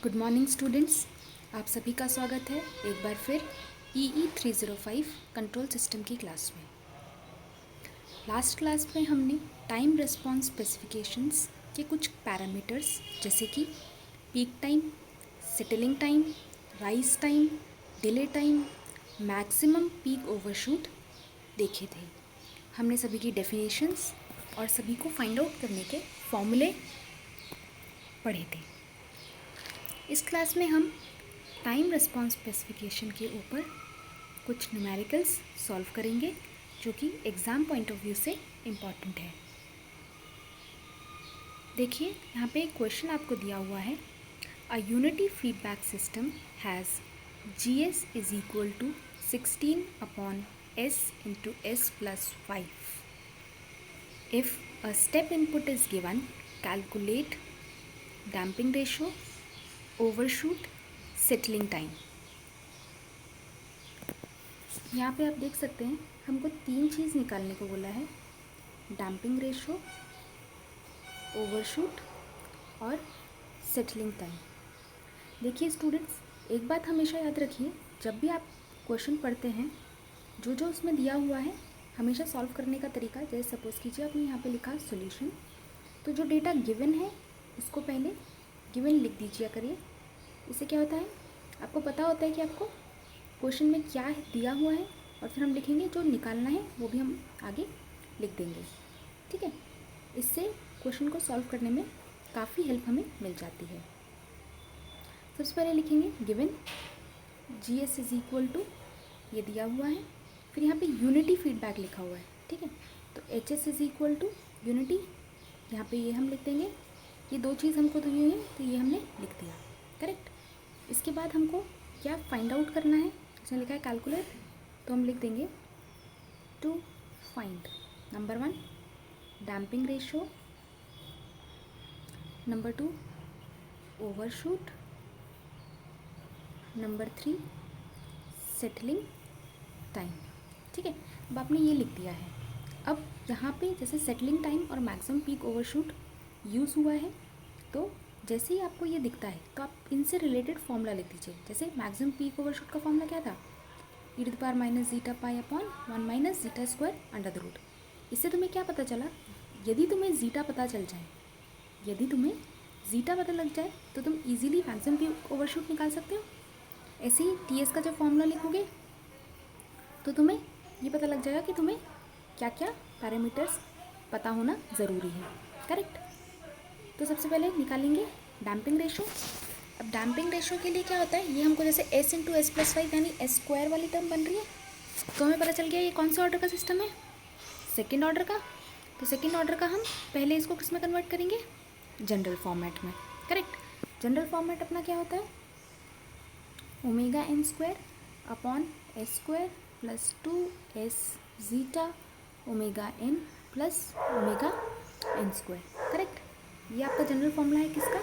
Good morning students, आप सभी का स्वागत है एक बार फिर EE 305 कंट्रोल सिस्टम की क्लास में। लास्ट क्लास में हमने टाइम रिस्पॉन्स स्पेसिफिकेशंस के कुछ पैरामीटर्स जैसे कि peak time, settling time, rise time, delay time, maximum peak overshoot देखे थे। हमने सभी की डेफिनेशंस और सभी को फाइंड आउट करने के फॉर्मूले पढ़े थे। इस क्लास में हम टाइम रिस्पॉन्स स्पेसिफिकेशन के ऊपर कुछ न्यूमेरिकल्स सॉल्व करेंगे जो कि एग्ज़ाम पॉइंट ऑफ व्यू से इम्पॉर्टेंट है। देखिए यहाँ पे एक क्वेश्चन आपको दिया हुआ है, a unity feedback system has GS is equal to 16 upon S into S plus 5. If a step input is given, calculate damping ratio, overshoot, settling time. यहाँ पे आप देख सकते हैं हमको तीन चीज़ निकालने को बोला है, डैम्पिंग रेशो, ओवरशूट और सेटलिंग टाइम। देखिए स्टूडेंट्स, एक बात हमेशा याद रखिए, जब भी आप क्वेश्चन पढ़ते हैं जो जो उसमें दिया हुआ है हमेशा सॉल्व करने का तरीका, जैसे सपोज़ कीजिए आपने यहाँ पे लिखा सॉल्यूशन, तो जो डेटा गिवन है उसको पहले गिवन लिख दीजिए करिए। इससे क्या होता है, आपको पता होता है कि आपको क्वेश्चन में क्या दिया हुआ है और फिर हम लिखेंगे जो निकालना है वो भी हम आगे लिख देंगे। ठीक है, इससे क्वेश्चन को सॉल्व करने में काफ़ी हेल्प हमें मिल जाती है। सबसे पहले लिखेंगे given GS is equal to, ये दिया हुआ है, फिर यहाँ पे यूनिटी फीडबैक लिखा हुआ है। ठीक है, तो HS is equal to unity, यहाँ पे ये हम लिख देंगे, ये दो चीज़ हमको दी हुई है तो ये हमने लिख दिया, करेक्ट। इसके बाद हमको क्या फाइंड आउट करना है, इसमें लिखा है कैलकुलेट, तो हम लिख देंगे to find number 1 damping ratio, number 2 overshoot, number 3 settling time. ठीक है, अब आपने ये लिख दिया है। अब यहाँ पे जैसे सेटलिंग टाइम और मैक्सिमम पीक ओवरशूट यूज़ हुआ है, तो जैसे ही आपको ये दिखता है तो आप इनसे रिलेटेड फॉर्मूला लिख दीजिए। जैसे मैक्सिमम पीक ओवरशूट का फॉर्मूला क्या था, e⁻ minus zeta pi upon 1 minus zeta square under the root. इससे तुम्हें क्या पता चला, यदि तुम्हें जीटा पता चल जाए, यदि तुम्हें जीटा पता लग जाए तो तुम इजीली मैक्सिमम पीक ओवरशूट निकाल सकते हो। ऐसे ही TS का जब फॉर्मूला लिखोगे तो तुम्हें ये पता लग जाएगा कि तुम्हें क्या क्या पैरामीटर्स पता होना ज़रूरी है, करेक्ट। तो सबसे पहले निकालेंगे डैम्पिंग रेशो। अब डैम्पिंग रेशो के लिए क्या होता है, ये हमको जैसे S इंटू S प्लस 5 यानी S स्क्वायर वाली टर्म बन रही है, तो हमें पता चल गया ये कौन से ऑर्डर का सिस्टम है, सेकेंड ऑर्डर का। तो सेकेंड ऑर्डर का हम पहले इसको किस में कन्वर्ट करेंगे, जनरल फॉर्मेट में, करेक्ट। जनरल फॉर्मेट अपना क्या होता है, omega n square upon S square plus 2S zeta omega n plus omega n square, correct. ये आपका जनरल फॉर्मूला है किसका,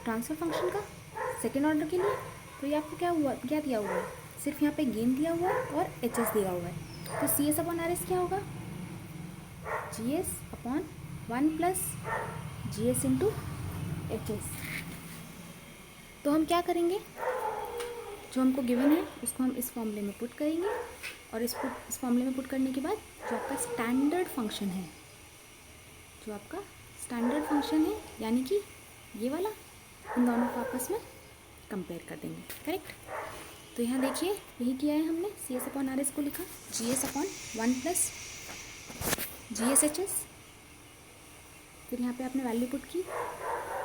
ट्रांसफर फंक्शन का, सेकेंड ऑर्डर के लिए। तो ये आपको क्या दिया हुआ है, सिर्फ यहाँ पे गेन दिया हुआ है और HS दिया हुआ है। तो CS अपॉन RS क्या होगा, GS upon 1 plus GS into HS। तो हम क्या करेंगे, जो हमको गिवन है उसको हम इस फॉर्मूले में पुट करेंगे, और इस फॉर्मूले में पुट करने के बाद जो आपका स्टैंडर्ड फंक्शन है, जो आपका स्टैंडर्ड फंक्शन है यानी कि ये वाला, इन दोनों को आपस में कंपेयर कर देंगे, करेक्ट। तो यहाँ देखिए यही किया है हमने, CS अपॉन RS को लिखा, GS अपॉन 1 प्लस GSHS, फिर यहाँ पे आपने वैल्यू पुट की,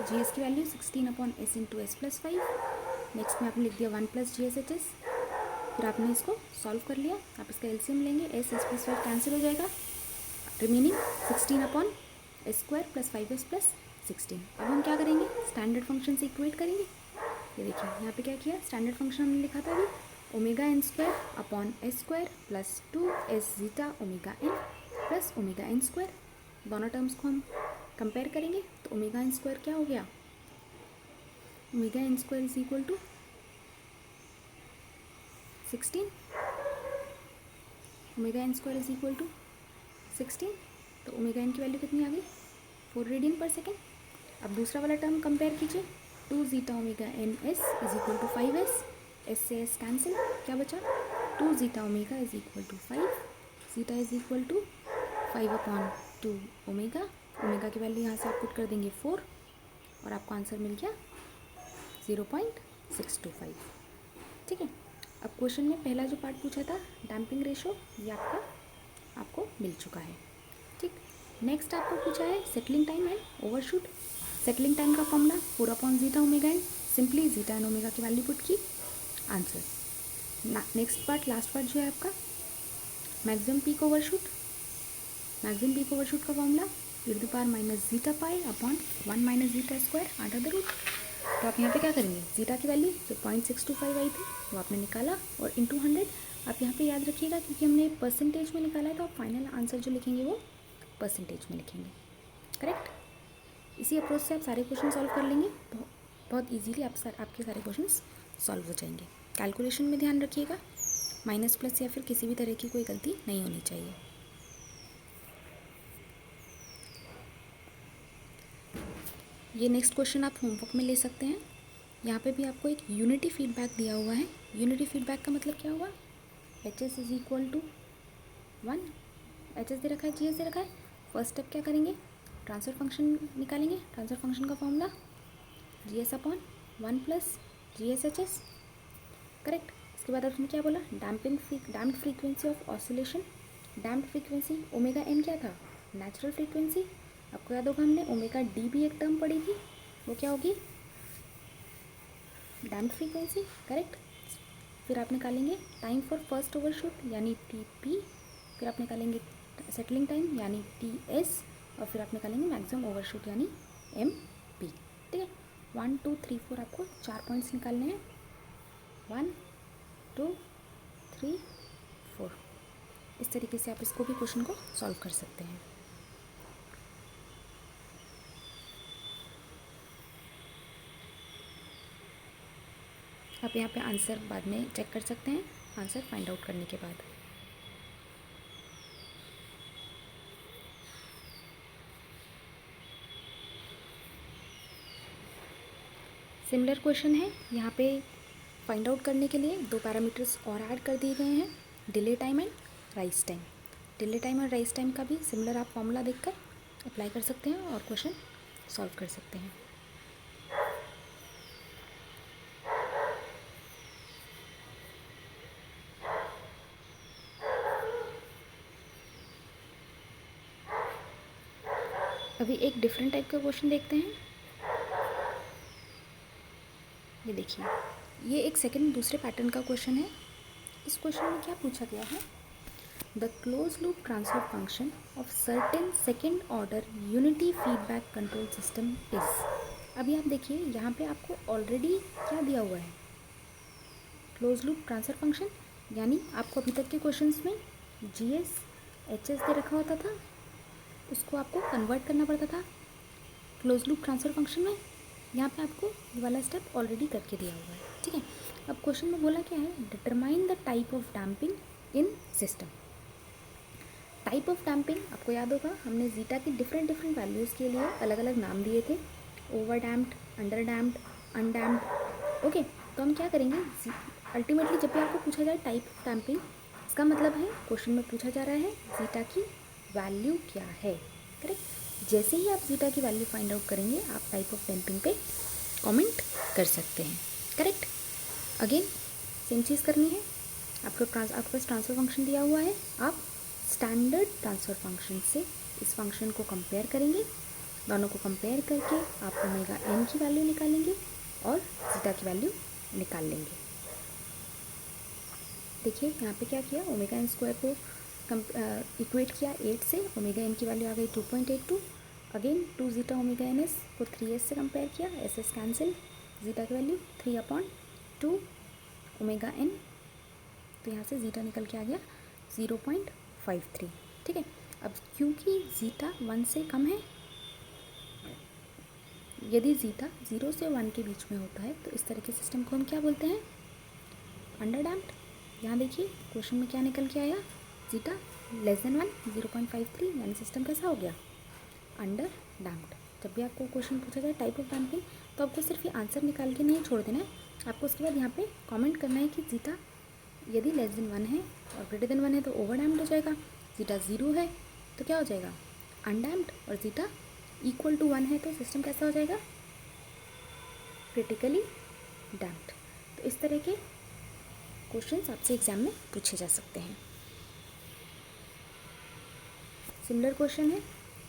GS की value 16 upon S into S plus 5, next में आपने लिख दिया 1 प्लस GSHS, फिर आपने इसको सॉल्व कर लिया। आप इसका LCM लेंगे, S प्लस 5 कैंसिल हो जाएगा, remaining 16 upon S square plus 5S plus 16। अब हम क्या करेंगे, स्टैंडर्ड फंक्शन से इक्वेट करेंगे। ये देखिए यहाँ पे क्या किया, स्टैंडर्ड फंक्शन हमने लिखा था अभी, omega n square upon S square plus 2S zeta omega n plus omega n square. दोनों टर्म्स को हम कंपेयर करेंगे तो ओमेगा n स्क्वायर क्या हो गया, omega n square is equal to 16, omega n square is equal to 16, तो omega n की वैल्यू कितनी आ गई, 4 रेडियन पर सेकेंड। अब दूसरा वाला टर्म कंपेयर कीजिए, 2 zeta omega N S is equal to 5s, S से एस कैंसिल, क्या बचा 2 zeta omega is equal to 5, zeta is equal to 5/2 omega, omega की वैल्यू यहाँ से आप पुट कर देंगे 4 और आपको आंसर मिल गया 0.625। ठीक है, अब क्वेश्चन में पहला जो पार्ट पूछा था डैम्पिंग रेशो, ये आपको मिल चुका है। ठीक, नेक्स्ट आपको पूछा है settling time and overshoot. Settling time का फॉर्मूला 4/जीटा omega N, simply zeta and omega की वैल्यू पुट की, answer. Next part, last part जो है आपका maximum peak overshoot. Maximum peak overshoot का formula e⁻−ζ pi upon 1 - zeta square under the root. तो आप यहाँ पे क्या करेंगे, जीटा की वैल्यू जो 0.625 आई थी वो आपने निकाला और इंटू 100। आप यहाँ पे याद रखिएगा क्योंकि हमने परसेंटेज में निकाला है तो आप फाइनल आंसर जो लिखेंगे वो परसेंटेज में लिखेंगे। करेक्ट, इसी अप्रोच से आप सारे क्वेश्चन सॉल्व कर लेंगे, बहुत ईजीली आपके सारे क्वेश्चन सॉल्व हो जाएंगे। कैलकुलेशन में ध्यान रखिएगा, माइनस प्लस या फिर किसी भी तरह की कोई गलती नहीं होनी चाहिए। ये नेक्स्ट क्वेश्चन आप होमवर्क में ले सकते हैं। यहाँ पे भी आपको एक यूनिटी फीडबैक दिया हुआ है। यूनिटी फीडबैक का मतलब क्या हुआ, H S is equal to 1, H S दे रखा है, जी एस दे रखा है। फर्स्ट स्टेप क्या करेंगे, ट्रांसफर फंक्शन निकालेंगे। ट्रांसफर फंक्शन का formula G S upon 1 plus G S H S. Correct, इसके बाद आपने क्या बोला, damped frequency of oscillation. Damped frequency omega N क्या था, नेचुरल फ्रीक्वेंसी। आपको याद होगा हमने ओमेगा डी भी एक टर्म पढ़ी थी, वो क्या होगी, डैम्प्ड फ्रीक्वेंसी। करेक्ट, फिर आप निकालेंगे टाइम फॉर फर्स्ट ओवरशूट यानी टी पी, फिर आप निकालेंगे सेटलिंग टाइम यानी टी एस, और फिर आप निकालेंगे मैक्सिमम ओवरशूट यानी एम पी। ठीक है, 1 2 3 4 आपको 4 पॉइंट्स निकालने हैं, 1 2 3 4। इस तरीके से आप इसको भी क्वेश्चन को सॉल्व कर सकते हैं। आप यहाँ पे आंसर बाद में चेक कर सकते हैं, आंसर फाइंड आउट करने के बाद। सिमिलर क्वेश्चन है, यहाँ पे फाइंड आउट करने के लिए 2 पैरामीटर्स और ऐड कर दिए गए हैं, delay time and rise time. Delay time और राइज टाइम का भी सिमिलर आप फॉर्मूला देखकर अप्लाई कर सकते हैं और क्वेश्चन सॉल्व कर सकते हैं। अभी एक डिफरेंट टाइप का क्वेश्चन देखते हैं। ये देखिए, ये एक सेकंड दूसरे पैटर्न का क्वेश्चन है। इस क्वेश्चन में क्या पूछा गया है, the close loop transfer function of certain second order unity feedback control system is. अभी आप देखिए यहाँ पे आपको ऑलरेडी क्या दिया हुआ है, क्लोज लूप ट्रांसफर फंक्शन, यानी आपको अभी तक के क्वेश्चंस में जी एस एच एस दे रखा होता था, उसको आपको कन्वर्ट करना पड़ता था क्लोज लूप ट्रांसफर फंक्शन में। यहाँ पे आपको ये वाला स्टेप ऑलरेडी करके दिया हुआ है। ठीक है, अब क्वेश्चन में बोला क्या है, determine the type of damping in system. Type of damping आपको याद होगा हमने जीटा की डिफरेंट वैल्यूज़ के लिए अलग अलग नाम दिए थे, over damped, under damped, undamped. Okay, तो हम क्या करेंगे, अल्टीमेटली जब भी आपको पूछा जाए टाइप ऑफ डैम्पिंग, इसका मतलब है क्वेश्चन में पूछा जा रहा है जीटा की वैल्यू क्या है। करेक्ट, जैसे ही आप जीटा की वैल्यू फाइंड आउट करेंगे आप टाइप ऑफ डैम्पिंग पे कमेंट कर सकते हैं। करेक्ट, अगेन सेम चीज़ करनी है, आपके पास ट्रांसफर फंक्शन दिया हुआ है, आप स्टैंडर्ड ट्रांसफर फंक्शन से इस फंक्शन को कंपेयर करेंगे, दोनों को कंपेयर करके आप ओमेगा एन की वैल्यू निकालेंगे और जीटा की वैल्यू निकाल लेंगे। देखिए यहाँ पे क्या किया, ओमेगा एन स्क्वायर को इक्वेट किया 8 से, ओमेगा एन की वैल्यू आ गई 2.82। Again 2 zeta omega N S को 3s से कंपेयर किया, एस एस कैंसिल, जीटा की वैल्यू 3/2 ओमेगा एन, तो यहाँ से जीटा निकल के आ गया 0.53। ठीक है, अब क्योंकि जीटा 1 से कम है, यदि जीटा 0 से 1 के बीच में होता है तो इस तरह के सिस्टम को हम क्या बोलते हैं, अंडर डैम्प्ड। यहाँ देखिए क्वेश्चन में क्या निकल के आया, जीटा लेस देन 1 0.53, यानी सिस्टम कैसा हो गया, अंडर डैम्प्ड। जब भी आपको क्वेश्चन पूछा जाए टाइप ऑफ डैम्पिंग तो आपको सिर्फ ये आंसर निकाल के नहीं छोड़ देना है, आपको उसके बाद यहाँ पे कमेंट करना है कि जीटा यदि लेस देन 1 है और ग्रेटर देन 1 है तो ओवर डैम्प्ड हो जाएगा, जीटा 0 है तो क्या हो जाएगा अनडैम्प्ड, और जीटा इक्वल टू 1 है तो सिस्टम कैसा हो जाएगा क्रिटिकली डैम्प्ड। तो इस तरह के क्वेश्चंस आपसे एग्जाम में पूछे जा सकते हैं। सिमिलर क्वेश्चन है,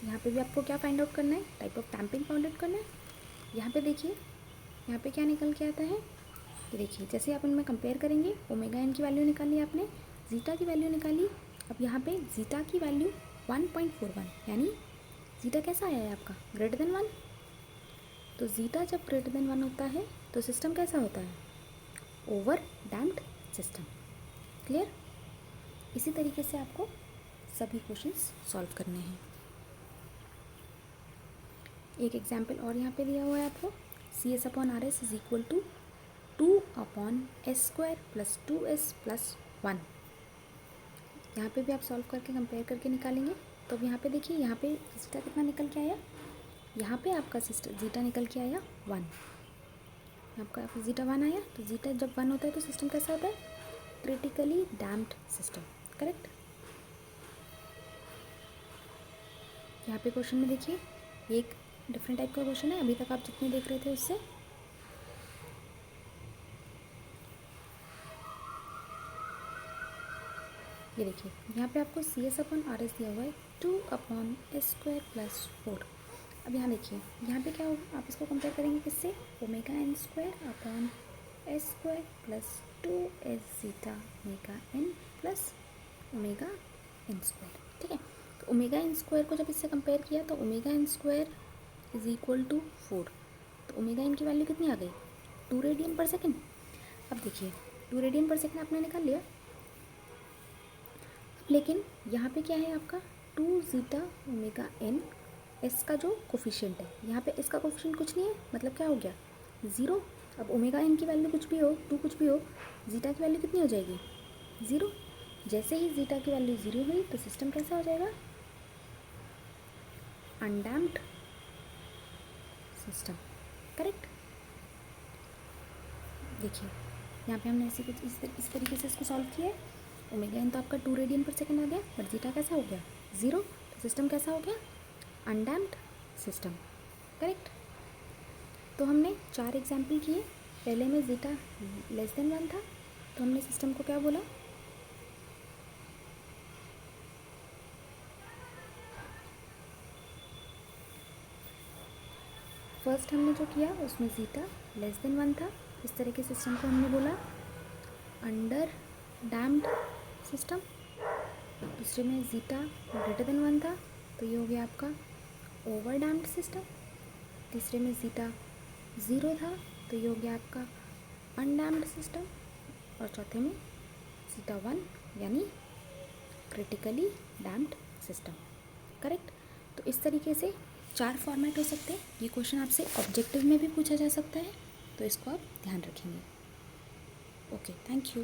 यहाँ पे भी आपको क्या फाइंड आउट करना है, type of damping find out करना है। यहाँ पे देखिए, यहाँ पे क्या निकल के आता है, ये देखिए जैसे आप उनमें कंपेयर करेंगे, ओमेगा एन की वैल्यू निकाली आपने, जीटा की वैल्यू निकाली। अब यहाँ पे जीटा की वैल्यू 1.41, यानी जीटा कैसा आया है आपका ग्रेटर देन 1। तो जीटा जब ग्रेटर देन 1 होता है तो सिस्टम कैसा होता है ओवर डैम्प्ड सिस्टम। क्लियर। इसी तरीके से आपको सभी क्वेश्चंस सॉल्व करने हैं। एक एग्जाम्पल और यहाँ पे दिया हुआ है आपको, CS upon RS is equal to 2/s² + 2s + 1। यहाँ पे भी आप सॉल्व करके कंपेयर करके निकालेंगे। तो अब यहाँ पे देखिए, यहाँ पे जीटा कितना निकल के आया, यहाँ पे आपका सिस्टम जीटा निकल के आया 1, आपका जीटा 1 आया। तो जीटा जब 1 होता है तो सिस्टम कैसा होता है क्रिटिकली डैम्प्ड सिस्टम। करेक्ट। यहाँ पे क्वेश्चन में देखिए एक डिफरेंट टाइप का क्वेश्चन है, अभी तक आप जितने देख रहे थे उससे। ये देखिए यहाँ पे आपको CS अपॉन RS दिया हुआ है 2/s² + 4। अब यहाँ देखिए, यहाँ पे क्या होगा, आप इसको कंपेयर करेंगे किससे, omega n² upon s² + 2s zeta omega n plus omega n²। ठीक है। तो ओमेगा n² को जब इससे कंपेयर किया तो omega n² is equal to 4। तो ओमेगा n की वैल्यू कितनी आ गई 2 रेडियन पर सेकेंड। अब देखिए 2 रेडियन पर सेकेंड आपने निकाल लिया, लेकिन यहाँ पे क्या है आपका 2 जीटा ओमेगा n, एस का जो कोफिशिएंट है, यहाँ पे इसका कोफिशिएंट कुछ नहीं है, मतलब क्या हो गया 0। अब ओमेगा n की वैल्यू कुछ भी हो, 2 कुछ भी हो, जीटा की वैल्यू कितनी हो जाएगी 0। जैसे ही जीटा की वैल्यू 0 हुई तो सिस्टम कैसा हो जाएगा अनडैम्प्ड सिस्टम। करेक्ट। देखिए यहाँ पे हमने ऐसे कुछ इस तरीके से इसको सॉल्व किया है। ओमेगा n तो आपका 2 रेडियन पर सेकेंड आ गया, बट जीटा कैसा हो गया 0। तो सिस्टम कैसा हो गया अनडैम्प्ड सिस्टम। करेक्ट। तो हमने 4 एग्जाम्पल किए। पहले में जीटा लेस देन 1 था तो हमने सिस्टम को क्या बोला फर्स्ट हमने जो किया उसमें जीटा लेस देन 1 था, इस तरह के सिस्टम को हमने बोला अंडर डैम्प्ड सिस्टम। दूसरे में जीटा ग्रेटर देन 1 था तो ये हो गया आपका ओवर डैम्प्ड सिस्टम। तीसरे में जीटा 0 था तो ये हो गया आपका अनडैम्प्ड सिस्टम। और चौथे में जीटा 1 यानी क्रिटिकली डैम्प्ड सिस्टम। करेक्ट। तो इस तरीके से 4 फॉर्मेट हो सकते हैं। ये क्वेश्चन आपसे ऑब्जेक्टिव में भी पूछा जा सकता है, तो इसको आप ध्यान रखेंगे। Okay, thank you.